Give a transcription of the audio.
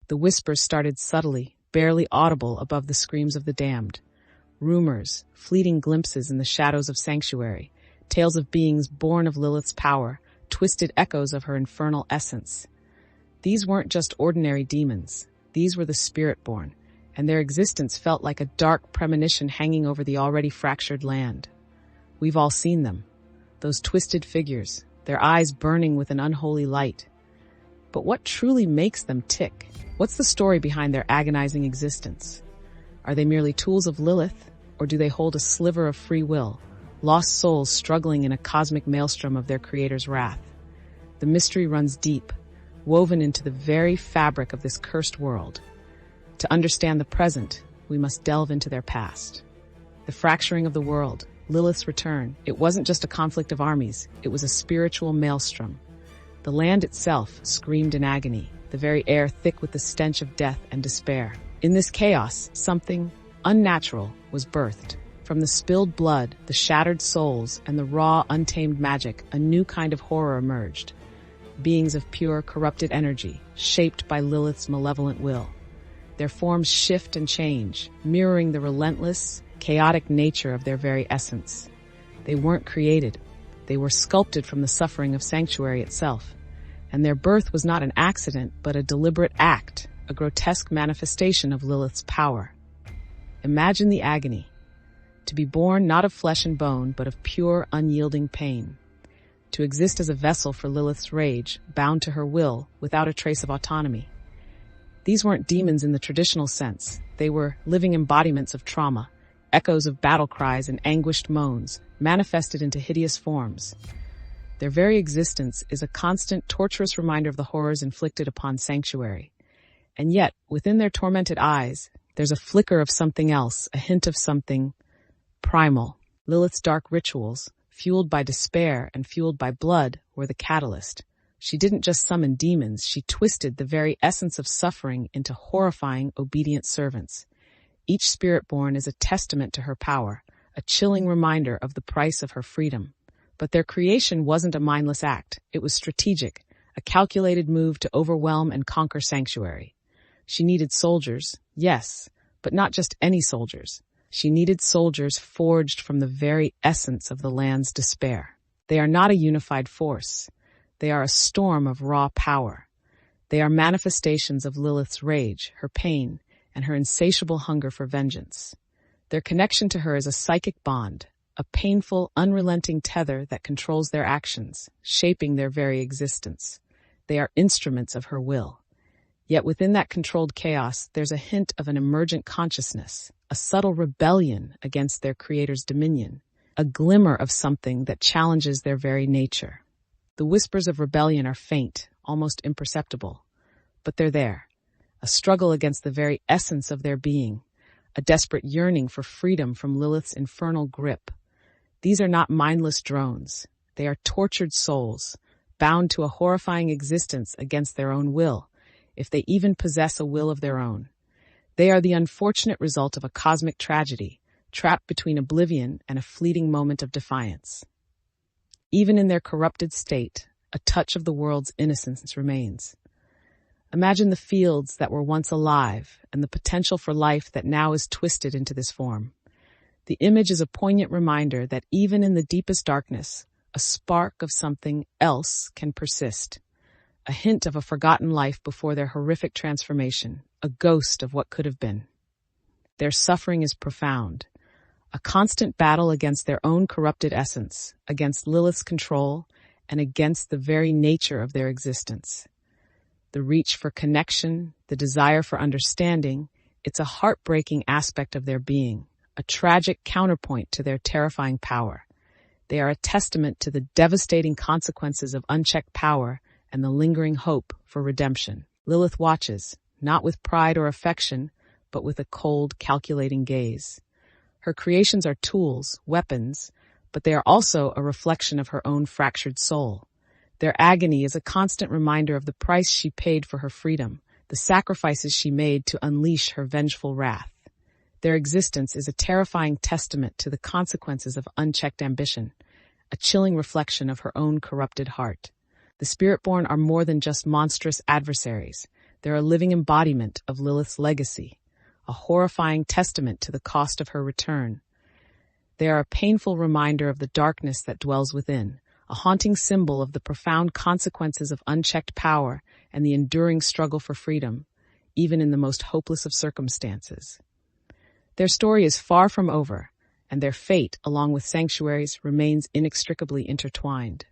The whispers started subtly, barely audible above the screams of the damned. Rumors, fleeting glimpses in the shadows of sanctuary, tales of beings born of Lilith's power, twisted echoes of her infernal essence. These weren't just ordinary demons. These were the Spiritborn, and their existence felt like a dark premonition hanging over the already fractured land. We've all seen them. Those twisted figures, their eyes burning with an unholy light. But what truly makes them tick? What's the story behind their agonizing existence? Are they merely tools of Lilith, or do they hold a sliver of free will, lost souls struggling in a cosmic maelstrom of their creator's wrath? The mystery runs deep, woven into the very fabric of this cursed world. To understand the present, we must delve into their past. The fracturing of the world, Lilith's return, it wasn't just a conflict of armies, it was a spiritual maelstrom. The land itself screamed in agony, the very air thick with the stench of death and despair. In this chaos, something unnatural was birthed. From the spilled blood, the shattered souls, and the raw, untamed magic, a new kind of horror emerged. Beings of pure, corrupted energy, shaped by Lilith's malevolent will. Their forms shift and change, mirroring the relentless, chaotic nature of their very essence. They weren't created. They were sculpted from the suffering of sanctuary itself. And their birth was not an accident, but a deliberate act, a grotesque manifestation of Lilith's power. Imagine the agony. To be born not of flesh and bone, but of pure, unyielding pain. To exist as a vessel for Lilith's rage, bound to her will, without a trace of autonomy. These weren't demons in the traditional sense. They were living embodiments of trauma, echoes of battle cries and anguished moans, manifested into hideous forms. Their very existence is a constant, torturous reminder of the horrors inflicted upon sanctuary. And yet, within their tormented eyes, there's a flicker of something else, a hint of something primal. Lilith's dark rituals, fueled by despair and fueled by blood, were the catalyst. She didn't just summon demons, she twisted the very essence of suffering into horrifying, obedient servants. Each Spiritborn is a testament to her power, a chilling reminder of the price of her freedom. But their creation wasn't a mindless act. It was strategic, a calculated move to overwhelm and conquer sanctuary. She needed soldiers, yes, but not just any soldiers. She needed soldiers forged from the very essence of the land's despair. They are not a unified force. They are a storm of raw power. They are manifestations of Lilith's rage, her pain, and her insatiable hunger for vengeance. Their connection to her is a psychic bond, a painful, unrelenting tether that controls their actions, shaping their very existence. They are instruments of her will. Yet within that controlled chaos, there's a hint of an emergent consciousness, a subtle rebellion against their creator's dominion, a glimmer of something that challenges their very nature. The whispers of rebellion are faint, almost imperceptible, but they're there, a struggle against the very essence of their being, a desperate yearning for freedom from Lilith's infernal grip. These are not mindless drones. They are tortured souls, bound to a horrifying existence against their own will, if they even possess a will of their own. They are the unfortunate result of a cosmic tragedy, trapped between oblivion and a fleeting moment of defiance. Even in their corrupted state, a touch of the world's innocence remains. Imagine the fields that were once alive and the potential for life that now is twisted into this form. The image is a poignant reminder that even in the deepest darkness, a spark of something else can persist. A hint of a forgotten life before their horrific transformation, a ghost of what could have been. Their suffering is profound, a constant battle against their own corrupted essence, against Lilith's control, and against the very nature of their existence. The reach for connection, the desire for understanding, it's a heartbreaking aspect of their being, a tragic counterpoint to their terrifying power. They are a testament to the devastating consequences of unchecked power and the lingering hope for redemption. Lilith watches, not with pride or affection, but with a cold, calculating gaze. Her creations are tools, weapons, but they are also a reflection of her own fractured soul. Their agony is a constant reminder of the price she paid for her freedom, the sacrifices she made to unleash her vengeful wrath. Their existence is a terrifying testament to the consequences of unchecked ambition, a chilling reflection of her own corrupted heart. The Spiritborn are more than just monstrous adversaries. they're a living embodiment of Lilith's legacy, a horrifying testament to the cost of her return. They are a painful reminder of the darkness that dwells within, a haunting symbol of the profound consequences of unchecked power and the enduring struggle for freedom, even in the most hopeless of circumstances. Their story is far from over, and their fate, along with Sanctuary's, remains inextricably intertwined.